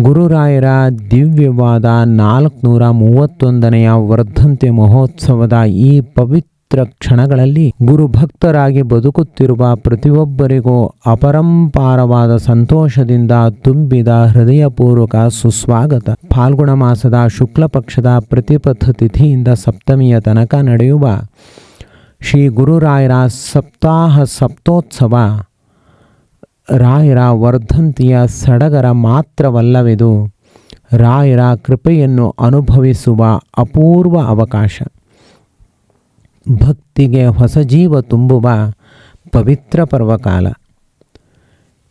ಗುರುರಾಯರ ದಿವ್ಯವಾದ 431ನೆಯ ವರ್ಧಂತಿ ಮಹೋತ್ಸವದ ಈ ಪವಿತ್ರ ಕ್ಷಣಗಳಲ್ಲಿ ಗುರುಭಕ್ತರಾಗಿ ಬದುಕುತ್ತಿರುವ ಪ್ರತಿಯೊಬ್ಬರಿಗೂ ಅಪರಂಪಾರವಾದ ಸಂತೋಷದಿಂದ ತುಂಬಿದ ಹೃದಯಪೂರ್ವಕ ಸುಸ್ವಾಗತ. ಫಾಲ್ಗುಣ ಮಾಸದ ಶುಕ್ಲ ಪಕ್ಷದ ಪ್ರತಿಪಥ ತಿಥಿಯಿಂದ ಸಪ್ತಮಿಯ ತನಕ ನಡೆಯುವ ಶ್ರೀ ಗುರುರಾಯರ ಸಪ್ತಾಹ ಸಪ್ತೋತ್ಸವ ರಾಯರ ವರ್ಧಂತಿಯ ಸಡಗರ ಮಾತ್ರವಲ್ಲವಿದು ರಾಯರ ಕೃಪೆಯನ್ನು ಅನುಭವಿಸುವ ಅಪೂರ್ವ ಅವಕಾಶ. ಭಕ್ತಿಗೆ ಹೊಸ ಜೀವ ತುಂಬುವ ಪವಿತ್ರ ಪರ್ವಕಾಲ.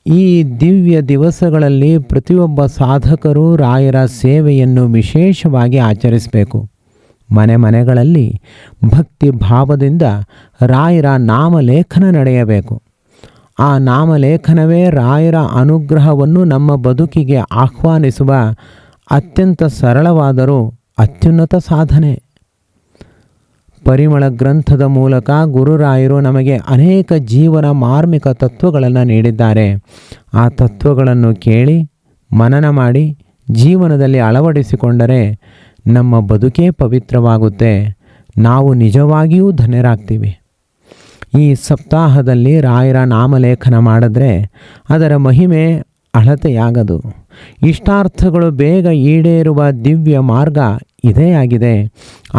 ಈ ದಿವ್ಯ ದಿವಸಗಳಲ್ಲಿ ಪ್ರತಿಯೊಬ್ಬ ಸಾಧಕರು ರಾಯರ ಸೇವೆಯನ್ನು ವಿಶೇಷವಾಗಿ ಆಚರಿಸಬೇಕು. ಮನೆಗಳಲ್ಲಿ ಭಕ್ತಿ ಭಾವದಿಂದ ರಾಯರ ನಾಮಲೇಖನ ನಡೆಯಬೇಕು. ಆ ನಾಮಲೇಖನವೇ ರಾಯರ ಅನುಗ್ರಹವನ್ನು ನಮ್ಮ ಬದುಕಿಗೆ ಆಹ್ವಾನಿಸುವ ಅತ್ಯಂತ ಸರಳವಾದರೂ ಅತ್ಯುನ್ನತ ಸಾಧನೆ. ಪರಿಮಳ ಗ್ರಂಥದ ಮೂಲಕ ಗುರುರಾಯರು ನಮಗೆ ಅನೇಕ ಜೀವನ ಮಾರ್ಮಿಕ ತತ್ವಗಳನ್ನು ನೀಡಿದ್ದಾರೆ. ಆ ತತ್ವಗಳನ್ನು ಕೇಳಿ ಮನನ ಮಾಡಿ ಜೀವನದಲ್ಲಿ ಅಳವಡಿಸಿಕೊಂಡರೆ ನಮ್ಮ ಬದುಕೇ ಪವಿತ್ರವಾಗುತ್ತೆ. ನಾವು ನಿಜವಾಗಿಯೂ ಧನ್ಯರಾಗ್ತೀವಿ. ಈ ಸಪ್ತಾಹದಲ್ಲಿ ರಾಯರ ನಾಮಲೇಖನ ಮಾಡಿದ್ರೆ ಅದರ ಮಹಿಮೆ ಅಳತೆಯಾಗದು. ಇಷ್ಟಾರ್ಥಗಳು ಬೇಗ ಈಡೇರುವ ದಿವ್ಯ ಮಾರ್ಗ ಇದೇ ಆಗಿದೆ.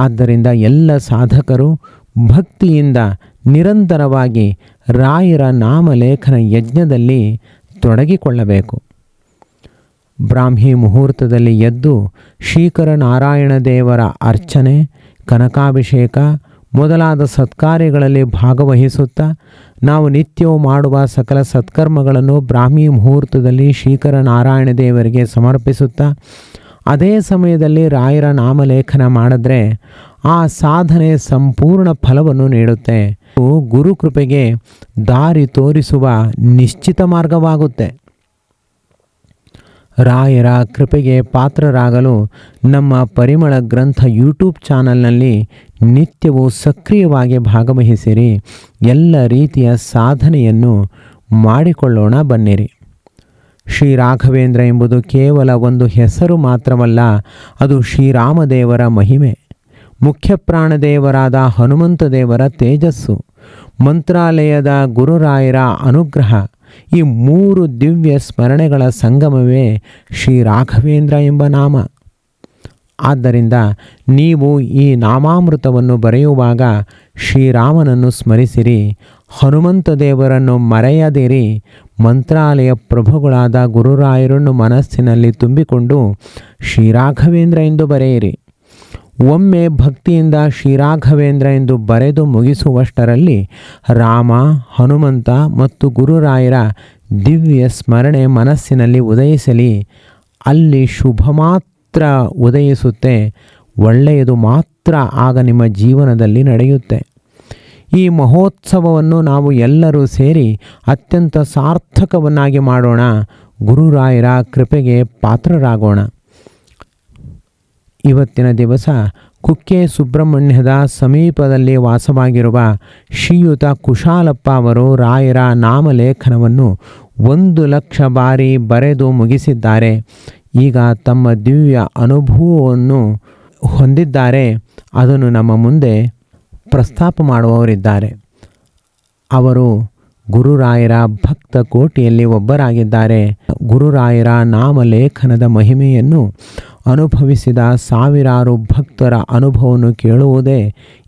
ಆದ್ದರಿಂದ ಎಲ್ಲ ಸಾಧಕರು ಭಕ್ತಿಯಿಂದ ನಿರಂತರವಾಗಿ ರಾಯರ ನಾಮಲೇಖನ ಯಜ್ಞದಲ್ಲಿ ತೊಡಗಿಕೊಳ್ಳಬೇಕು. ಬ್ರಾಹ್ಮಿ ಮುಹೂರ್ತದಲ್ಲಿ ಎದ್ದು ಶ್ರೀಕರ ನಾರಾಯಣ ದೇವರ ಅರ್ಚನೆ, ಕನಕಾಭಿಷೇಕ ಮೊದಲಾದ ಸತ್ಕಾರ್ಯಗಳಲ್ಲಿ ಭಾಗವಹಿಸುತ್ತಾ ನಾವು ನಿತ್ಯವೂ ಮಾಡುವ ಸಕಲ ಸತ್ಕರ್ಮಗಳನ್ನು ಬ್ರಾಹ್ಮಿ ಮುಹೂರ್ತದಲ್ಲಿ ಶ್ರೀಕರ ನಾರಾಯಣ ದೇವರಿಗೆ ಸಮರ್ಪಿಸುತ್ತಾ ಅದೇ ಸಮಯದಲ್ಲಿ ರಾಯರ ನಾಮಲೇಖನ ಮಾಡಿದ್ರೆ ಆ ಸಾಧನೆ ಸಂಪೂರ್ಣ ಫಲವನ್ನು ನೀಡುತ್ತೆ. ಗುರುಕೃಪೆಗೆ ದಾರಿ ತೋರಿಸುವ ನಿಶ್ಚಿತ ಮಾರ್ಗವಾಗುತ್ತೆ. ರಾಯರ ಕೃಪೆಗೆ ಪಾತ್ರರಾಗಲು ನಮ್ಮ ಪರಿಮಳ ಗ್ರಂಥ ಯೂಟ್ಯೂಬ್ ಚಾನಲ್ನಲ್ಲಿ ನಿತ್ಯವೂ ಸಕ್ರಿಯವಾಗಿ ಭಾಗವಹಿಸಿರಿ. ಎಲ್ಲ ರೀತಿಯ ಸಾಧನೆಯನ್ನು ಮಾಡಿಕೊಳ್ಳೋಣ ಬನ್ನಿರಿ. ಶ್ರೀ ರಾಘವೇಂದ್ರ ಎಂಬುದು ಕೇವಲ ಒಂದು ಹೆಸರು ಮಾತ್ರವಲ್ಲ, ಅದು ಶ್ರೀರಾಮದೇವರ ಮಹಿಮೆ. ಮುಖ್ಯ ಪ್ರಾಣದೇವರಾದ ಹನುಮಂತ ದೇವರ ತೇಜಸ್ಸು, ಮಂತ್ರಾಲಯದ ಗುರುರಾಯರ ಅನುಗ್ರಹ. ಈ 3 ದಿವ್ಯ ಸ್ಮರಣೆಗಳ ಸಂಗಮವೇ ಶ್ರೀ ರಾಘವೇಂದ್ರ ಎಂಬ ನಾಮ. ಆದ್ದರಿಂದ ನೀವು ಈ ನಾಮಾಮೃತವನ್ನು ಬರೆಯುವಾಗ ಶ್ರೀರಾಮನನ್ನು ಸ್ಮರಿಸಿರಿ, ಹನುಮಂತ ದೇವರನ್ನು ಮರೆಯದಿರಿ. ಮಂತ್ರಾಲಯ ಪ್ರಭುಗಳಾದ ಗುರುರಾಯರನ್ನು ಮನಸ್ಸಿನಲ್ಲಿ ತುಂಬಿಕೊಂಡು ಶ್ರೀರಾಘವೇಂದ್ರ ಎಂದು ಬರೆಯಿರಿ. ಒಮ್ಮೆ ಭಕ್ತಿಯಿಂದ ಶ್ರೀರಾಘವೇಂದ್ರ ಎಂದು ಬರೆದು ಮುಗಿಸುವಷ್ಟರಲ್ಲಿ ರಾಮ, ಹನುಮಂತ ಮತ್ತು ಗುರುರಾಯರ ದಿವ್ಯ ಸ್ಮರಣೆ ಮನಸ್ಸಿನಲ್ಲಿ ಉದಯಿಸಲಿ. ಅಲ್ಲಿ ಶುಭ ಮಾತ್ರ ಉದಯಿಸುತ್ತೆ, ಒಳ್ಳೆಯದು ಮಾತ್ರ ಆಗ ನಿಮ್ಮ ಜೀವನದಲ್ಲಿ ನಡೆಯುತ್ತೆ. ಈ ಮಹೋತ್ಸವವನ್ನು ನಾವು ಎಲ್ಲರೂ ಸೇರಿ ಅತ್ಯಂತ ಸಾರ್ಥಕವನ್ನಾಗಿ ಮಾಡೋಣ. ಗುರುರಾಯರ ಕೃಪೆಗೆ ಪಾತ್ರರಾಗೋಣ. ಇವತ್ತಿನ ದಿವಸ ಕುಕ್ಕೆ ಸುಬ್ರಹ್ಮಣ್ಯದ ಸಮೀಪದಲ್ಲಿ ವಾಸವಾಗಿರುವ ಶ್ರೀಯುತ ಕುಶಾಲಪ್ಪ ಅವರು ರಾಯರ ನಾಮಲೇಖನವನ್ನು 1,00,000 ಬಾರಿ ಬರೆದು ಮುಗಿಸಿದ್ದಾರೆ. ಈಗ ತಮ್ಮ ದಿವ್ಯ ಅನುಭವವನ್ನು ಹೊಂದಿದ್ದಾರೆ. ಅದನ್ನು ನಮ್ಮ ಮುಂದೆ ಪ್ರಸ್ತಾಪ ಮಾಡುವವರಿದ್ದಾರೆ. ಅವರು ಗುರುರಾಯರ ಭಕ್ತ ಕೋಟಿಯಲ್ಲಿ ಒಬ್ಬರಾಗಿದ್ದಾರೆ. ಗುರುರಾಯರ ನಾಮಲೇಖನದ ಮಹಿಮೆಯನ್ನು ಅನುಭವಿಸಿದ ಸಾವಿರಾರು ಭಕ್ತರ ಅನುಭವವನ್ನು ಕೇಳುವುದೇ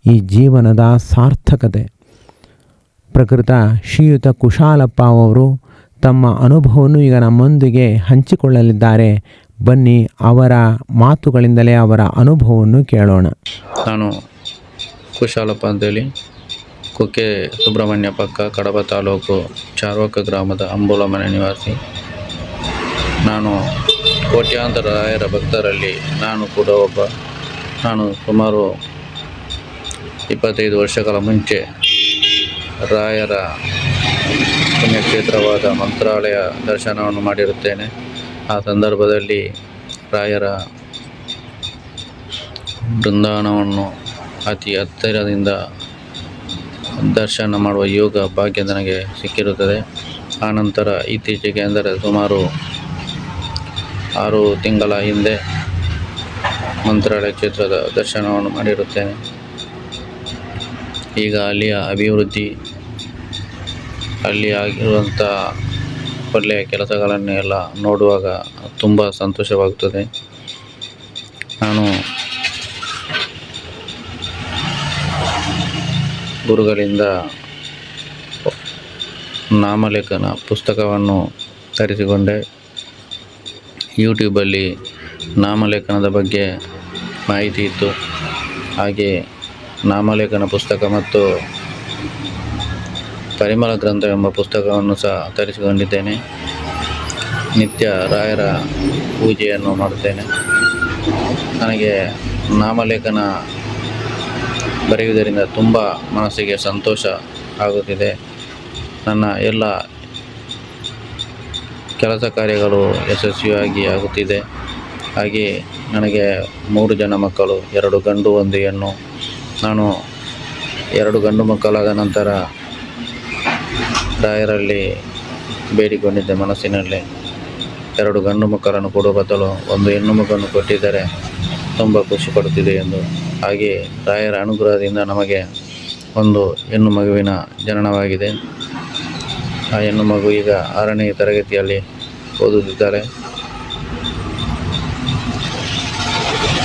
ಈ ಜೀವನದ ಸಾರ್ಥಕತೆ. ಪ್ರಕೃತ ಶ್ರೀಯುತ ಕುಶಾಲಪ್ಪ ಅವರು ತಮ್ಮ ಅನುಭವವನ್ನು ಈಗ ನಮ್ಮೊಂದಿಗೆ ಹಂಚಿಕೊಳ್ಳಲಿದ್ದಾರೆ. ಬನ್ನಿ ಅವರ ಮಾತುಗಳಿಂದಲೇ ಅವರ ಅನುಭವವನ್ನು ಕೇಳೋಣ. ನಾನು ಕುಶಾಲಪ್ಪ ಅಂತೇಳಿ ಕುಕ್ಕೆ ಸುಬ್ರಹ್ಮಣ್ಯ ಪಕ್ಕ ಕಡಬ ತಾಲೂಕು ಚಾರ್ವಕ ಗ್ರಾಮದ ಅಂಬೋಲ ಮನೆ ನಿವಾಸಿ. ನಾನು ಕೋಟ್ಯಾಂತರ ರಾಯರ ಭಕ್ತರಲ್ಲಿ ನಾನು ಕೂಡ ಒಬ್ಬ. ನಾನು ಸುಮಾರು 25 ವರ್ಷಗಳ ಮುಂಚೆ ರಾಯರ ಪುಣ್ಯಕ್ಷೇತ್ರವಾದ ಮಂತ್ರಾಲಯ ದರ್ಶನವನ್ನು ಮಾಡಿರುತ್ತೇನೆ. ಆ ಸಂದರ್ಭದಲ್ಲಿ ರಾಯರ ಬೃಂದಾವನವನ್ನು ಅತಿ ಹತ್ತಿರದಿಂದ ದರ್ಶನ ಮಾಡುವ ಯೋಗ ಭಾಗ್ಯ ನನಗೆ ಸಿಕ್ಕಿರುತ್ತದೆ. ಆನಂತರ ಇತ್ತೀಚೆಗೆ ಅಂದರೆ ಸುಮಾರು 6 ತಿಂಗಳ ಹಿಂದೆ ಮಂತ್ರಾಲಯ ಕ್ಷೇತ್ರದ ದರ್ಶನವನ್ನು ಮಾಡಿರುತ್ತೇನೆ. ಈಗ ಅಲ್ಲಿಯ ಅಭಿವೃದ್ಧಿ, ಅಲ್ಲಿ ಆಗಿರುವಂಥ ಒಳ್ಳೆಯ ಕೆಲಸಗಳನ್ನು ಎಲ್ಲ ನೋಡುವಾಗ ತುಂಬ ಸಂತೋಷವಾಗುತ್ತದೆ. ನಾನು ಗುರುಗಳಿಂದ ನಾಮಲೇಖನ ಪುಸ್ತಕವನ್ನು ತರಿಸಿಕೊಂಡೆ. ಯೂಟ್ಯೂಬಲ್ಲಿ ನಾಮಲೇಖನದ ಬಗ್ಗೆ ಮಾಹಿತಿ ಇತ್ತು. ಹಾಗೆ ನಾಮಲೇಖನ ಪುಸ್ತಕ ಮತ್ತು ಪರಿಮಳ ಗ್ರಂಥ ಎಂಬ ಪುಸ್ತಕವನ್ನು ಸಹ ತರಿಸಿಕೊಂಡಿದ್ದೇನೆ. ನಿತ್ಯ ರಾಯರ ಪೂಜೆಯನ್ನು ಮಾಡುತ್ತೇನೆ. ನನಗೆ ನಾಮಲೇಖನ ಬರೆಯುವುದರಿಂದ ತುಂಬ ಮನಸ್ಸಿಗೆ ಸಂತೋಷ ಆಗುತ್ತಿದೆ. ನನ್ನ ಎಲ್ಲ ಕೆಲಸ ಕಾರ್ಯಗಳು ಯಶಸ್ವಿಯಾಗಿ ಆಗುತ್ತಿದೆ. ಹಾಗೆ ನನಗೆ 3 ಜನ ಮಕ್ಕಳು, 2 ಗಂಡು 1 ಹೆಣ್ಣು. ನಾನು 2 ಗಂಡು ಮಕ್ಕಳಾದ ನಂತರ ರಾಯರಲ್ಲಿ ಬೇಡಿಕೊಂಡಿದ್ದೆ ಮನಸ್ಸಿನಲ್ಲಿ, 2 ಗಂಡು ಮಕ್ಕಳನ್ನು ಕೊಡುವ ಬದಲು 1 ಹೆಣ್ಣು ಮಗನ್ನು ಕೊಟ್ಟಿದ್ದರೆ ತುಂಬ ಖುಷಿ ಪಡುತ್ತಿದೆ ಎಂದು. ಹಾಗೆ ರಾಯರ ಅನುಗ್ರಹದಿಂದ ನಮಗೆ 1 ಹೆಣ್ಣು ಮಗುವಿನ ಜನನವಾಗಿದೆ. ಆ ಹೆಣ್ಣು ಮಗು ಈಗ 6ನೇ ತರಗತಿಯಲ್ಲಿ ಓದುತ್ತಿದ್ದಾರೆ.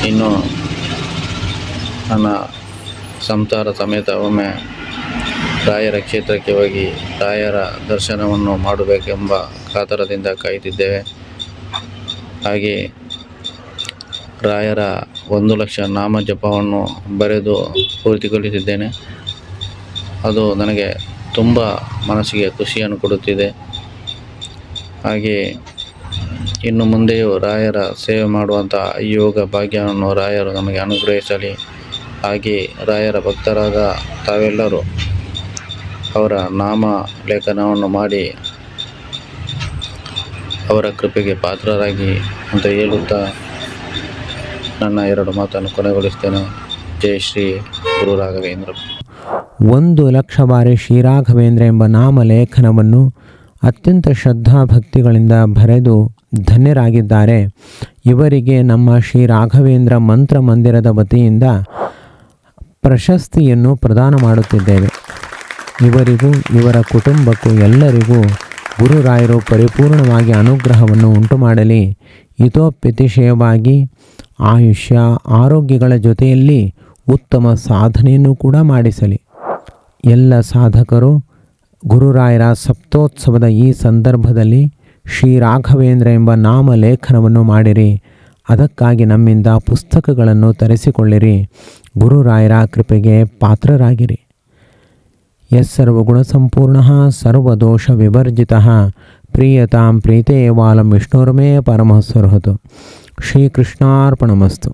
ಇನ್ನು ನನ್ನ ಸಂಸಾರ ಸಮೇತ ಒಮ್ಮೆ ರಾಯರ ಕ್ಷೇತ್ರಕ್ಕೆ ಹೋಗಿ ರಾಯರ ದರ್ಶನವನ್ನು ಮಾಡಬೇಕೆಂಬ ಕಾತರದಿಂದ ಕಾಯುತ್ತಿದ್ದೇವೆ. ಹಾಗೆ ರಾಯರ 1 ಲಕ್ಷ ನಾಮ ಜಪವನ್ನು ಬರೆದು ಪೂರ್ತಿಗೊಳಿಸಿದ್ದೇನೆ. ಅದು ನನಗೆ ತುಂಬ ಮನಸ್ಸಿಗೆ ಖುಷಿಯನ್ನು ಕೊಡುತ್ತಿದೆ. ಹಾಗೆ ಇನ್ನು ಮುಂದೆಯೂ ರಾಯರ ಸೇವೆ ಮಾಡುವಂಥ ಯೋಗ ಭಾಗ್ಯವನ್ನು ರಾಯರು ನಮಗೆ ಅನುಗ್ರಹಿಸಲಿ. ಹಾಗೆ ರಾಯರ ಭಕ್ತರಾದ ತಾವೆಲ್ಲರೂ ಅವರ ನಾಮ ಲೇಖನವನ್ನು ಮಾಡಿ ಅವರ ಕೃಪೆಗೆ ಪಾತ್ರರಾಗಿ ಅಂತ ಹೇಳುತ್ತಾ ನನ್ನ 2 ಮಾತನ್ನು ಕೊನೆಗೊಳಿಸ್ತೇನೆ. ಜೈ ಶ್ರೀ ಗುರು ರಾಘವೇಂದ್ರ. 1 ಲಕ್ಷ ಬಾರಿ ಶ್ರೀರಾಘವೇಂದ್ರ ಎಂಬ ನಾಮಲೇಖನವನ್ನು ಅತ್ಯಂತ ಶ್ರದ್ಧಾಭಕ್ತಿಗಳಿಂದ ಬರೆದು ಧನ್ಯರಾಗಿದ್ದಾರೆ. ಇವರಿಗೆ ನಮ್ಮ ಶ್ರೀ ರಾಘವೇಂದ್ರ ಮಂತ್ರ ಮಂದಿರದ ವತಿಯಿಂದ ಪ್ರಶಸ್ತಿಯನ್ನು ಪ್ರದಾನ ಮಾಡುತ್ತಿದ್ದೇವೆ. ಇವರಿಗೂ ಇವರ ಕುಟುಂಬಕ್ಕೂ ಎಲ್ಲರಿಗೂ ಗುರುರಾಯರು ಪರಿಪೂರ್ಣವಾಗಿ ಅನುಗ್ರಹವನ್ನು ಉಂಟು ಮಾಡಲಿ. ಹಿತೋಪತಿಶಯವಾಗಿ ಆಯುಷ್ಯ ಆರೋಗ್ಯಗಳ ಜೊತೆಯಲ್ಲಿ ಉತ್ತಮ ಸಾಧನೆಯನ್ನು ಕೂಡ ಮಾಡಿಸಲಿ. ಎಲ್ಲ ಸಾಧಕರು ಗುರುರಾಯರ ಸಪ್ತೋತ್ಸವದ ಈ ಸಂದರ್ಭದಲ್ಲಿ ಶ್ರೀ ರಾಘವೇಂದ್ರ ಎಂಬ ನಾಮಲೇಖನವನ್ನು ಮಾಡಿರಿ. ಅದಕ್ಕಾಗಿ ನಮ್ಮಿಂದ ಪುಸ್ತಕಗಳನ್ನು ತರಿಸಿಕೊಳ್ಳಿರಿ. ಗುರುರಾಯರ ಕೃಪೆಗೆ ಪಾತ್ರರಾಗಿರಿ. ಯಸ್ಸರ್ವಗುಣಸಂಪೂರ್ಣಃ ಸರ್ವದೋಷ ವಿವರ್ಜಿತಃ ಪ್ರೀಯತಾಂ ಪ್ರೀತೇವಾಲಂ ವಿಷ್ಣುರ್ಮೇ ಪರಮಃ ಸುರಹತು. ಶ್ರೀಕೃಷ್ಣಾರ್ಪಣಮಸ್ತು.